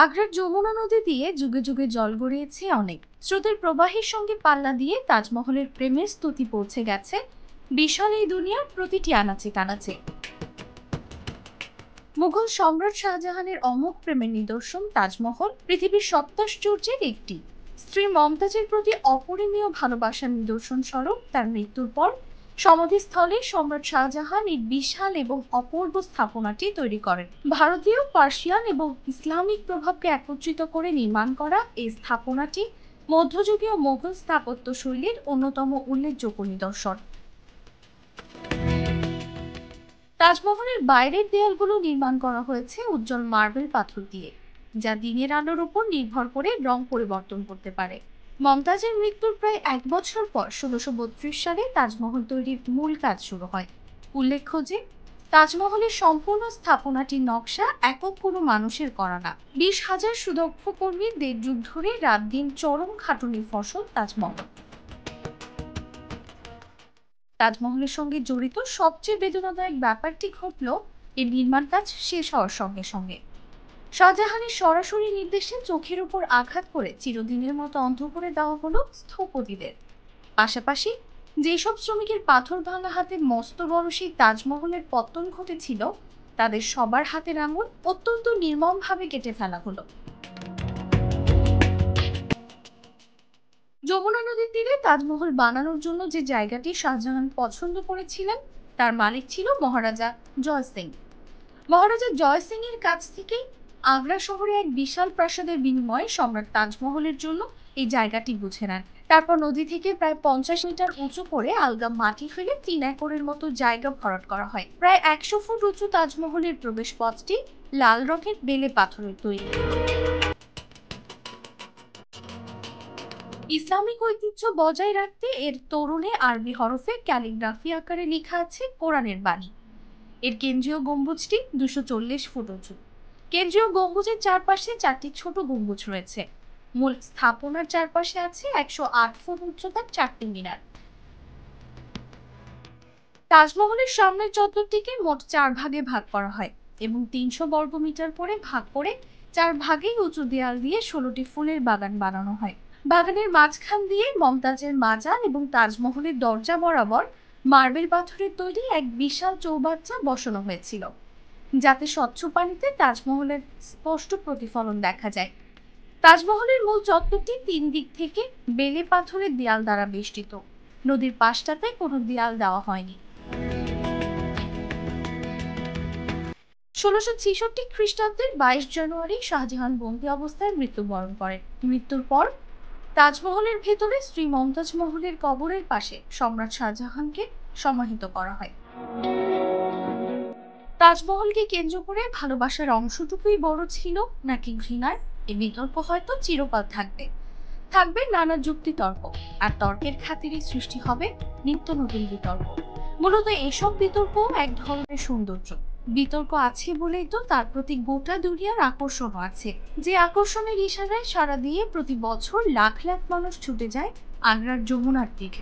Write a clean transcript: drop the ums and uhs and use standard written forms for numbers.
আগ্রার যমুনা নদী দিয়ে যুগে যুগে জল গড়িয়েছে অনেক। স্রোতের প্রবাহের সঙ্গে পাল্লা দিয়ে তাজমহলের প্রেমের স্তুতি পৌঁছে গেছে বিশাল এই দুনিয়ার প্রতিটি আনাচে কানাচে। মুঘল সম্রাট শাহজাহানের অমোঘ প্রেমের নিদর্শন তাজমহল পৃথিবীর সপ্তাশ্চর্যের একটি। স্ত্রী মমতাজের প্রতি অপরিমেয় ভালোবাসার নিদর্শন স্বরূপ তার মৃত্যুর পর সমাধিস্থলে সম্রাট শাহজাহান এই বিশাল এবং অপূর্ব স্থাপনাটি তৈরি করেন। ভারতীয়, পার্সিয়ান এবং ইসলামিক প্রভাবকে একত্রিত করে নির্মাণ করা এই স্থাপনাটি মধ্যযুগীয় মোগল স্থাপত্য শৈলীর অন্যতম উল্লেখযোগ্য নিদর্শন। তাজমহলের বাইরের দেয়ালগুলো নির্মাণ করা হয়েছে উজ্জ্বল মার্বেল পাথর দিয়ে, যা দিনের আলোর উপর নির্ভর করে রং পরিবর্তন করতে পারে। মমতাজের মৃত্যুর প্রায় 1 বছর পর 1632 সালে তাজমহল তৈরির মূল কাজ শুরু হয়। উল্লেখ্য যে তাজমহলের সম্পূর্ণ স্থাপনাটির নকশা একক কোনো মানুষের করা না। 20,000 সুদক্ষ কর্মীর 1.5 যুগ ধরে রাত দিন চরম খাটুনির ফসল তাজমহল। তাজমহলের সঙ্গে জড়িত সবচেয়ে বেদনাদায়ক ব্যাপারটি ঘটল এর নির্মাণ কাজ শেষ হওয়ার সঙ্গে সঙ্গে। শাহজাহানের সরাসরি নির্দেশে চোখের উপর আঘাত করে চিরদিনের মতো অন্ধ করে দেওয়া হলো স্থপতিদের। পাশাপাশি যেসব শ্রমিকের পাথর ভাঙা হাতে মস্ত বড় সেই তাজমহলের পতন ঘটেছিল, তাদের সবার হাতের আঙুল অত্যন্ত নির্মমভাবে কেটে ফেলা হলো। যমুনা নদীর তীরে তাজমহল বানানোর জন্য যে জায়গাটি শাহজাহান পছন্দ করেছিলেন, তার মালিক ছিল মহারাজা জয় সিং। মহারাজা জয় সিং এর কাছ থেকেই আগ্রা শহরে এক বিশাল প্রাসাদের বিনিময়ে সম্রাট তাজমহলের জন্য এই জায়গাটি বুঝে নেন। তারপর নদী থেকে প্রায় 50 মিটার উঁচু করে আলগা মাটি ফেলে 3 একরের মতো জায়গা ভরাট করা হয়। প্রায় 100 ফুট উঁচু তাজমহলের প্রবেশ পথটি লাল রঙের বেলে পাথরের তৈরি। ইসলামিক ঐতিহ্য বজায় রাখতে এর তোরণে আরবি হরফে ক্যালিগ্রাফি আকারে লেখা আছে কোরআনের বাণী। এর কেন্দ্রীয় গম্বুজটি 240 ফুট উঁচু। কেন্দ্রীয় গম্বুজের চারপাশে 4টি ছোট গম্বুজ রয়েছে। মূল স্থাপনার চারপাশে আছে 108 ফুট উচ্চতার 4টি মিনার। তাজমহলের সামনের চত্বরটিকে মোট 4 ভাগে ভাগ করা হয় এবং 300 বর্গ মিটার করে ভাগ করে 4 ভাগেই উঁচু দেয়াল দিয়ে 16টি ফুলের বাগান বানানো হয়। বাগানের মাঝখান দিয়ে মমতাজের মাজার এবং তাজমহলের দরজা বরাবর মার্বেল পাথরের তৈরি এক বিশাল চৌবাচ্চা বসানো হয়েছিল, যাতে স্বচ্ছ পানিতে তাজমহলের স্পষ্ট প্রতিফলন দেখা যায়। তাজমহলের মূল চত্বরটি 3 দিক থেকে বেলে পাথরের দেয়াল দ্বারা বেষ্টিত। নদীর পাশটাতে কোনো দেয়াল দেওয়া হয়নি। 1666 খ্রিস্টাব্দের 22 জানুয়ারি শাহজাহান বন্দী অবস্থায় মৃত্যুবরণ করেন। মৃত্যুর পর তাজমহলের ভেতরে শ্রী মমতাজ মহলের কবরের পাশে সম্রাট শাহজাহানকে সমাহিত করা হয়। তাজমহলকে কেন্দ্র করে ভালোবাসার অংশটুকুই বড় ছিল নাকি ঘৃণার, এ বিতর্ক হয়তো চিরকাল থাকবে। থাকবে নানা যুক্তিতর্ক, আর তর্কের খাতিরে সৃষ্টি হবে নিত্য নতুন বিতর্ক। মূলত এসব বিতর্ক এক ধরনের সৌন্দর্য। বিতর্ক আছে বলেই তো তার প্রতি গোটা দুনিয়ার আকর্ষণ আছে, যে আকর্ষণের ইশারায় সাড়া দিয়ে প্রতি বছর লাখ লাখ মানুষ ছুটে যায় আগ্রার যমুনার দিকে।